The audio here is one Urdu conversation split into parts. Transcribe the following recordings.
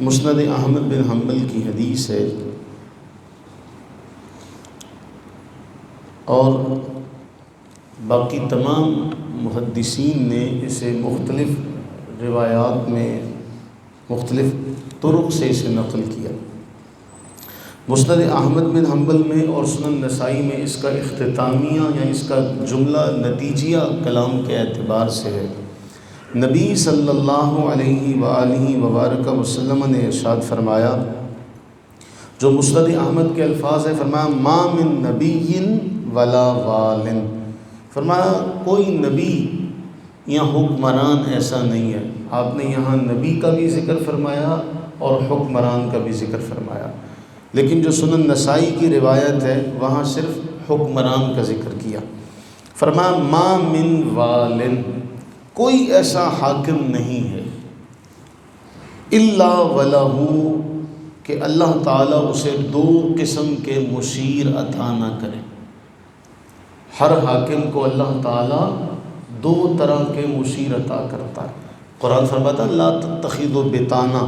مسند احمد بن حنبل کی حدیث ہے، اور باقی تمام محدثین نے اسے مختلف روایات میں مختلف طرق سے اسے نقل کیا۔ مسند احمد بن حنبل میں اور سنن نسائی میں اس کا اختتامیہ یا اس کا جملہ نتیجیہ کلام کے اعتبار سے ہے۔ نبی صلی اللہ علیہ وآلہ وبارک وسلم نے ارشاد فرمایا، جو مسند احمد کے الفاظ ہیں، فرمایا ما من نبی ولا وال، فرمایا کوئی نبی یا حکمران ایسا نہیں ہے۔ آپ نے یہاں نبی کا بھی ذکر فرمایا اور حکمران کا بھی ذکر فرمایا، لیکن جو سنن نسائی کی روایت ہے وہاں صرف حکمران کا ذکر کیا۔ فرمایا ما من وال، کوئی ایسا حاکم نہیں ہے الا ولہ، کہ اللہ تعالیٰ اسے دو قسم کے مشیر عطا نہ کرے۔ ہر حاکم کو اللہ تعالیٰ دو طرح کے مشیر عطا کرتا ہے۔ قرآن فرماتا ہے لا تتخذوا بطانہ،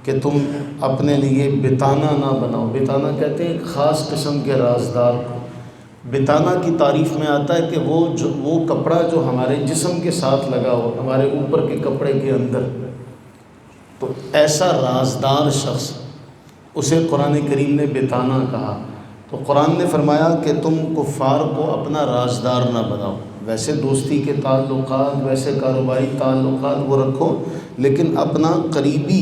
کہ تم اپنے لیے بطانہ نہ بناؤ۔ بطانہ کہتے ہیں ایک خاص قسم کے رازدار کو۔ بطانہ کی تعریف میں آتا ہے کہ وہ کپڑا جو ہمارے جسم کے ساتھ لگا ہو، ہمارے اوپر کے کپڑے کے اندر، تو ایسا رازدار شخص، اسے قرآن کریم نے بطانہ کہا۔ تو قرآن نے فرمایا کہ تم کفار کو اپنا رازدار نہ بناؤ، ویسے دوستی کے تعلقات، ویسے کاروباری تعلقات وہ رکھو، لیکن اپنا قریبی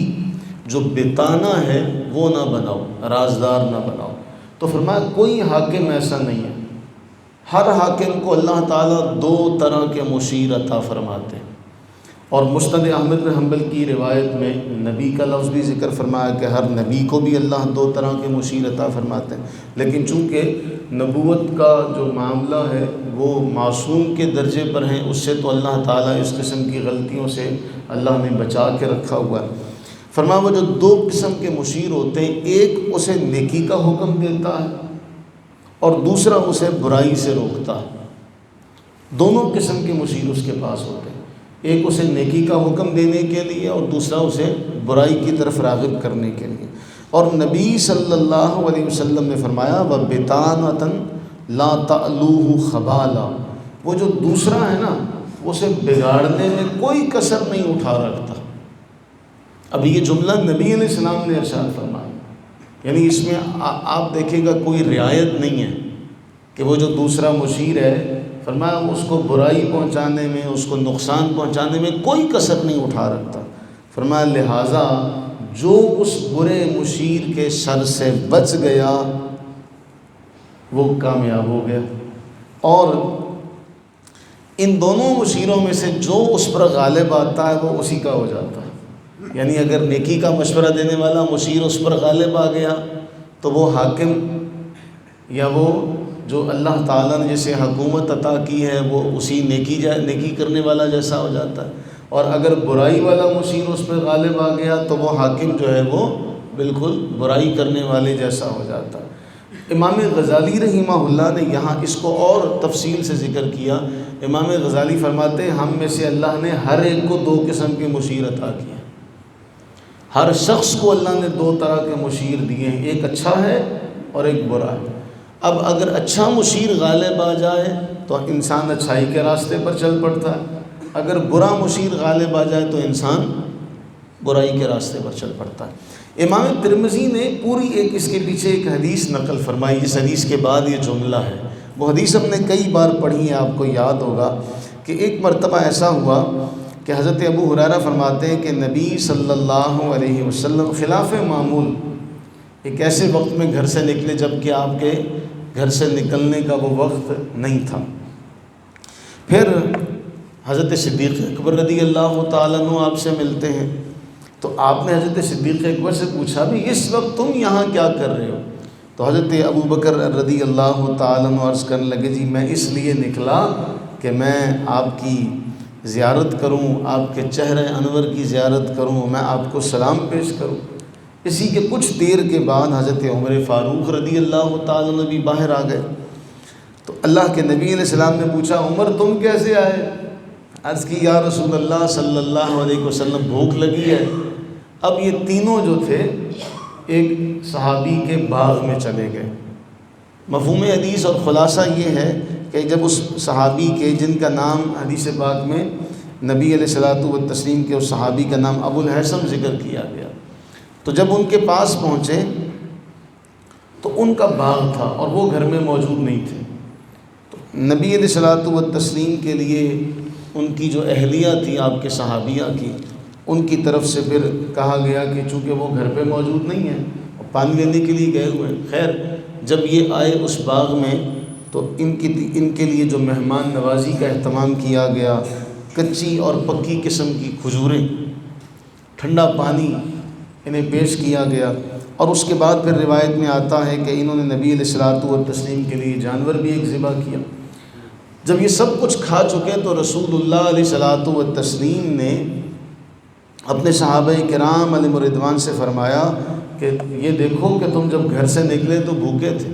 جو بطانہ ہے وہ نہ بناؤ، رازدار نہ بناؤ۔ تو فرمایا کوئی حاکم ایسا نہیں ہے، ہر حاکم کو اللہ تعالیٰ دو طرح کے مشیر عطا فرماتے ہیں۔ اور مسند احمد بن حنبل کی روایت میں نبی کا لفظ بھی ذکر فرمایا کہ ہر نبی کو بھی اللہ دو طرح کے مشیر عطا فرماتے ہیں، لیکن چونکہ نبوت کا جو معاملہ ہے وہ معصوم کے درجے پر ہیں، اس سے تو اللہ تعالیٰ اس قسم کی غلطیوں سے اللہ نے بچا کے رکھا ہوا ہے۔ فرمایا وہ جو دو قسم کے مشیر ہوتے ہیں، ایک اسے نیکی کا حکم دیتا ہے اور دوسرا اسے برائی سے روکتا ہے۔ دونوں قسم کے مشیر اس کے پاس ہوتے ہیں، ایک اسے نیکی کا حکم دینے کے لیے اور دوسرا اسے برائی کی طرف راغب کرنے کے لیے۔ اور نبی صلی اللہ علیہ وسلم نے فرمایا وَبِطَانَةً لَا تَأْلُوهُ خَبَالًا، وہ جو دوسرا ہے نا، اسے بگاڑنے میں کوئی کسر نہیں اٹھا رکھتا۔ اب یہ جملہ نبی علیہ السلام نے ارشاد فرمایا، یعنی اس میں آپ دیکھیں گا کوئی رعایت نہیں ہے کہ وہ جو دوسرا مشیر ہے، فرمایا اس کو برائی پہنچانے میں، اس کو نقصان پہنچانے میں کوئی کسر نہیں اٹھا رکھتا۔ فرمایا لہٰذا جو اس برے مشیر کے شر سے بچ گیا وہ کامیاب ہو گیا، اور ان دونوں مشیروں میں سے جو اس پر غالب آتا ہے وہ اسی کا ہو جاتا ہے۔ یعنی اگر نیکی کا مشورہ دینے والا مشیر اس پر غالب آ گیا تو وہ حاکم یا وہ جو اللہ تعالیٰ نے جسے حکومت عطا کی ہے وہ اسی نیکی کرنے والا جیسا ہو جاتا ہے، اور اگر برائی والا مشیر اس پر غالب آ گیا تو وہ حاکم جو ہے وہ بالکل برائی کرنے والے جیسا ہو جاتا ہے۔ امام غزالی رحمہ اللہ نے یہاں اس کو اور تفصیل سے ذکر کیا۔ امام غزالی فرماتے ہیں ہم میں سے اللہ نے ہر ایک کو دو قسم کے مشیر عطا کیے، ہر شخص کو اللہ نے دو طرح کے مشیر دیے ہیں، ایک اچھا ہے اور ایک برا ہے۔ اب اگر اچھا مشیر غالب آ جائے تو انسان اچھائی کے راستے پر چل پڑتا ہے، اگر برا مشیر غالب آ جائے تو انسان برائی کے راستے پر چل پڑتا ہے۔ امام ترمذی نے پوری ایک اس کے پیچھے ایک حدیث نقل فرمائی، جس حدیث کے بعد یہ جملہ ہے۔ وہ حدیث ہم نے کئی بار پڑھی ہے، آپ کو یاد ہوگا کہ ایک مرتبہ ایسا ہوا کہ حضرت ابو ہریرہ فرماتے ہیں کہ نبی صلی اللہ علیہ وسلم خلاف معمول ایک ایسے وقت میں گھر سے نکلے جب کہ آپ کے گھر سے نکلنے کا وہ وقت نہیں تھا۔ پھر حضرت صدیق اکبر رضی اللہ تعالیٰ عنہ آپ سے ملتے ہیں، تو آپ نے حضرت صدیق اکبر سے پوچھا بھی اس وقت تم یہاں کیا کر رہے ہو؟ تو حضرت ابو بکر رضی اللہ تعالیٰ عنہ عرض کرنے لگے جی میں اس لیے نکلا کہ میں آپ کی زیارت کروں، آپ کے چہرہ انور کی زیارت کروں، میں آپ کو سلام پیش کروں۔ اسی کے کچھ دیر کے بعد حضرت عمر فاروق رضی اللہ تعالیٰ عنہ بھی باہر آ گئے۔ تو اللہ کے نبی علیہ السلام نے پوچھا عمر تم کیسے آئے؟ عرض کی یا رسول اللہ صلی اللہ علیہ وسلم بھوک لگی ہے، اب یہ تینوں جو تھے ایک صحابی کے باغ میں چلے گئے۔ مفہوم حدیث اور خلاصہ یہ ہے کہ جب اس صحابی کے، جن کا نام حدیث پاک میں نبی علیہ الصلوۃ والتسلیم کے اس صحابی کا نام ابو الہیثم ذکر کیا گیا، تو جب ان کے پاس پہنچے تو ان کا باغ تھا اور وہ گھر میں موجود نہیں تھے۔ تو نبی علیہ الصلوۃ والتسلیم کے لیے ان کی جو اہلیہ تھی آپ کے صحابیہ کی، ان کی طرف سے پھر کہا گیا کہ چونکہ وہ گھر پہ موجود نہیں ہیں اور پانی لینے کے لیے گئے ہوئے ہیں۔ خیر جب یہ آئے اس باغ میں تو ان کے لیے جو مہمان نوازی کا اہتمام کیا گیا، کچی اور پکی قسم کی کھجوریں، ٹھنڈا پانی انہیں پیش کیا گیا، اور اس کے بعد پھر روایت میں آتا ہے کہ انہوں نے نبی علیہ الصلوۃ والتسلیم کے لیے جانور بھی ایک ذبح کیا۔ جب یہ سب کچھ کھا چکے تو رسول اللہ علیہ الصلوۃ والتسلیم نے اپنے صحابہ کرام علیہ رضوان سے فرمایا کہ یہ دیکھو کہ تم جب گھر سے نکلے تو بھوکے تھے،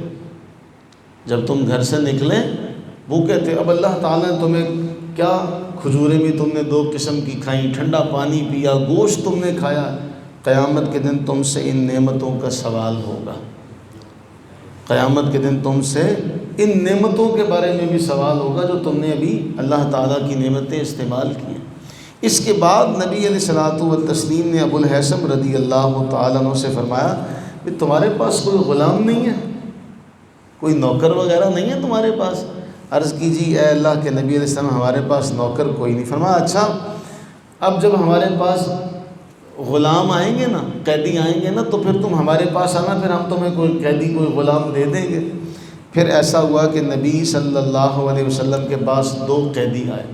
جب تم گھر سے نکلے بھوکے تھے، اب اللہ تعالیٰ نے تمہیں کیا، کھجوریں بھی تم نے 2 قسم کی کھائیں، ٹھنڈا پانی پیا، گوشت تم نے کھایا، قیامت کے دن تم سے ان نعمتوں کا سوال ہوگا، قیامت کے دن تم سے ان نعمتوں کے بارے میں بھی سوال ہوگا جو تم نے ابھی اللہ تعالیٰ کی نعمتیں استعمال کی ہیں۔ اس کے بعد نبی علیہ الصلوۃ والتسلیم نے ابو الہیثم رضی اللہ تعالیٰ عنہ سے فرمایا کہ تمہارے پاس کوئی غلام نہیں ہے، کوئی نوکر وغیرہ نہیں ہے تمہارے پاس؟ عرض کی جی اے اللہ کے نبی علیہ السلام ہمارے پاس نوکر کوئی نہیں۔ فرمایا اچھا اب جب ہمارے پاس غلام آئیں گے نا، قیدی آئیں گے نا، تو پھر تم ہمارے پاس آنا، پھر ہم تمہیں کوئی قیدی کوئی غلام دے دیں گے۔ پھر ایسا ہوا کہ نبی صلی اللہ علیہ وسلم کے پاس 2 قیدی آئے۔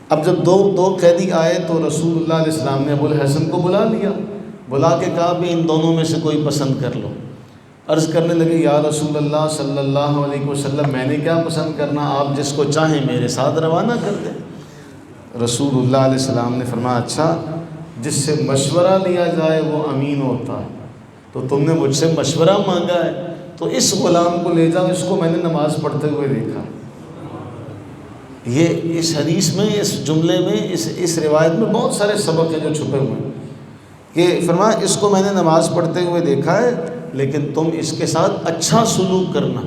اب جب دو قیدی آئے تو رسول اللہ علیہ السلام نے ابو الہیثم کو بلا لیا، بلا کے کہا کہ ان دونوں میں سے کوئی پسند کر لو۔ عرض کرنے لگے یا رسول اللہ صلی اللہ علیہ وسلم میں نے کیا پسند کرنا، آپ جس کو چاہیں میرے ساتھ روانہ کر دیں۔ رسول اللہ علیہ السلام نے فرمایا اچھا جس سے مشورہ لیا جائے وہ امین ہوتا ہے، تو تم نے مجھ سے مشورہ مانگا ہے تو اس غلام کو لے جاؤ، اس کو میں نے نماز پڑھتے ہوئے دیکھا۔ یہ اس حدیث میں، اس جملے میں، اس روایت میں بہت سارے سبق ہیں جو چھپے ہوئے ہیں کہ فرمایا اس کو میں نے نماز پڑھتے ہوئے دیکھا ہے لیکن تم اس کے ساتھ اچھا سلوک کرنا۔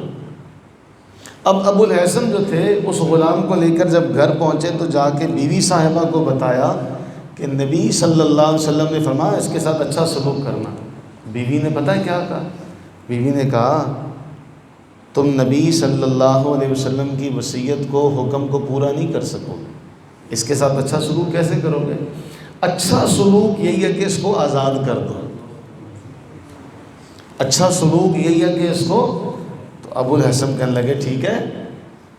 اب ابو الہیثم جو تھے اس غلام کو لے کر جب گھر پہنچے تو جا کے بیوی صاحبہ کو بتایا کہ نبی صلی اللہ علیہ وسلم نے فرمایا اس کے ساتھ اچھا سلوک کرنا۔ بیوی نے پتہ کیا کہا؟ بیوی نے کہا تم نبی صلی اللہ علیہ وسلم کی وصیت کو، حکم کو پورا نہیں کر سکو، اس کے ساتھ اچھا سلوک کیسے کرو گے؟ اچھا سلوک یہی ہے کہ اس کو آزاد کر دو، اچھا سلوک یہی ہے کہ اس کو۔ تو ابو الہیثم کہنے لگے ٹھیک ہے،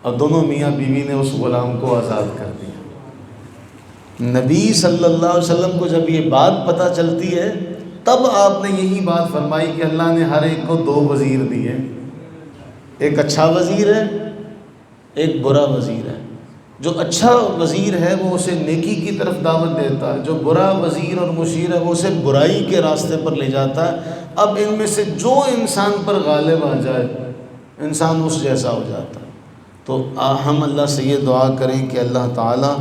اور دونوں میاں بیوی نے اس غلام کو آزاد کر دیا۔ نبی صلی اللہ علیہ وسلم کو جب یہ بات پتہ چلتی ہے تب آپ نے یہی بات فرمائی کہ اللہ نے ہر ایک کو 2 وزیر دیے، ایک اچھا وزیر ہے ایک برا وزیر ہے۔ جو اچھا وزیر ہے وہ اسے نیکی کی طرف دعوت دیتا ہے، جو برا وزیر اور مشیر ہے وہ اسے برائی کے راستے پر لے جاتا ہے۔ اب ان میں سے جو انسان پر غالب آ جائے انسان اس جیسا ہو جاتا ہے۔ تو ہم اللہ سے یہ دعا کریں کہ اللہ تعالیٰ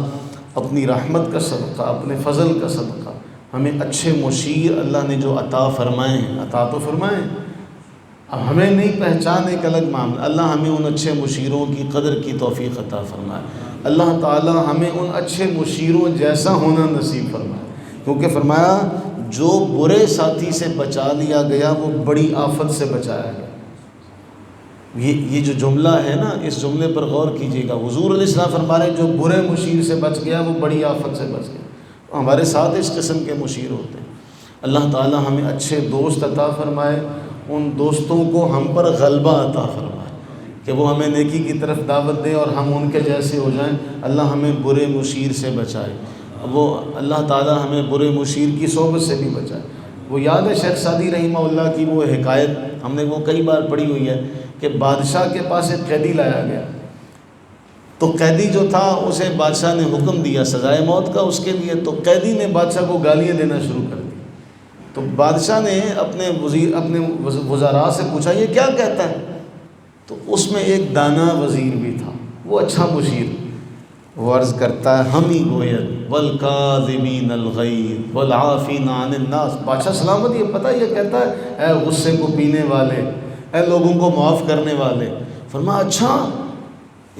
اپنی رحمت کا صدقہ، اپنے فضل کا صدقہ ہمیں اچھے مشیر اللہ نے جو عطا فرمائے ہیں، عطا تو فرمائیں، اب ہمیں نہیں پہچان ایک الگ معاملہ، اللہ ہمیں ان اچھے مشیروں کی قدر کی توفیق عطا فرمائے۔ اللہ تعالی ہمیں ان اچھے مشیروں جیسا ہونا نصیب فرمائے، کیونکہ فرمایا جو برے ساتھی سے بچا لیا گیا وہ بڑی آفت سے بچایا گیا۔ یہ جو جملہ ہے نا، اس جملے پر غور کیجیے گا۔ حضور علیہ السلام فرما رہے ہیں جو برے مشیر سے بچ گیا وہ بڑی آفت سے بچ گیا۔ ہمارے ساتھ اس قسم کے مشیر ہوتے ہیں۔ اللہ تعالی ہمیں اچھے دوست عطا فرمائے، ان دوستوں کو ہم پر غلبہ عطا فرمائے کہ وہ ہمیں نیکی کی طرف دعوت دیں اور ہم ان کے جیسے ہو جائیں۔ اللہ ہمیں برے مشیر سے بچائے، وہ اللہ تعالی ہمیں برے مشیر کی صحبت سے بھی بچائے۔ وہ یاد ہے شیخ سعدی رحمہ اللہ کی وہ حکایت، ہم نے وہ کئی بار پڑھی ہوئی ہے کہ بادشاہ کے پاس ایک قیدی لایا گیا، تو قیدی جو تھا اسے بادشاہ نے حکم دیا سزائے موت کا اس کے لیے، تو قیدی نے بادشاہ کو گالیاں دینا شروع کر دی۔ تو بادشاہ نے اپنے وزراء سے پوچھا یہ کیا کہتا ہے؟ تو اس میں ایک دانا وزیر بھی تھا، وہ اچھا مشیر، وہ عرض کرتا ہے ہم ہی گوید والکاظمین الغیظ والعافین عن الناس. بادشاہ سلامت یہ پتہ یہ کہتا ہے اے غصے کو پینے والے، اے لوگوں کو معاف کرنے والے. فرمایا اچھا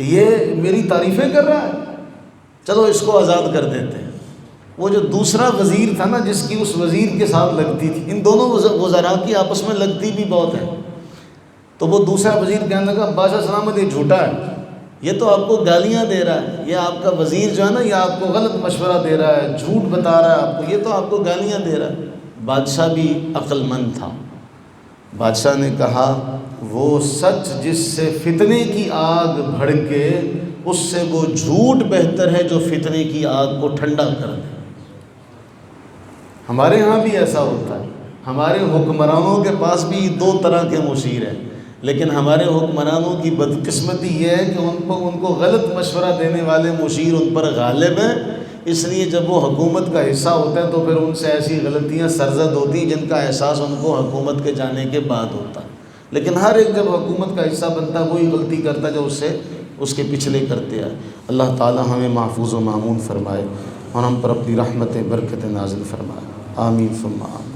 یہ میری تعریفیں کر رہا ہے، چلو اس کو آزاد کر دیتے ہیں. وہ جو دوسرا وزیر تھا نا جس کی اس وزیر کے ساتھ لگتی تھی، ان دونوں وزراء کی آپس میں لگتی بھی بہت ہے، تو وہ دوسرا وزیر کہنے لگا بادشاہ سلامت یہ جھوٹا ہے، یہ تو آپ کو گالیاں دے رہا ہے، یہ آپ کا وزیر جو ہے نا یہ آپ کو غلط مشورہ دے رہا ہے، جھوٹ بتا رہا ہے آپ کو، یہ تو آپ کو گالیاں دے رہا ہے. بادشاہ بھی عقل مند تھا. بادشاہ نے کہا وہ سچ جس سے فتنے کی آگ بھڑکے اس سے وہ جھوٹ بہتر ہے جو فتنے کی آگ کو ٹھنڈا کر دے. ہمارے ہاں بھی ایسا ہوتا ہے، ہمارے حکمرانوں کے پاس بھی دو طرح کے مشیر ہیں، لیکن ہمارے حکمرانوں کی بدقسمتی یہ ہے کہ ان کو غلط مشورہ دینے والے مشیر ان پر غالب ہیں، اس لیے جب وہ حکومت کا حصہ ہوتے ہیں تو پھر ان سے ایسی غلطیاں سرزد ہوتی ہیں جن کا احساس ان کو حکومت کے جانے کے بعد ہوتا ہے. لیکن ہر ایک جب حکومت کا حصہ بنتا ہے وہی غلطی کرتا ہے جو اس کے پچھلے کرتے ہیں. اللہ تعالی ہمیں محفوظ و مامون فرمائے اور ہم پر اپنی رحمت برکت نازل فرمائے. آمین ثم آمین.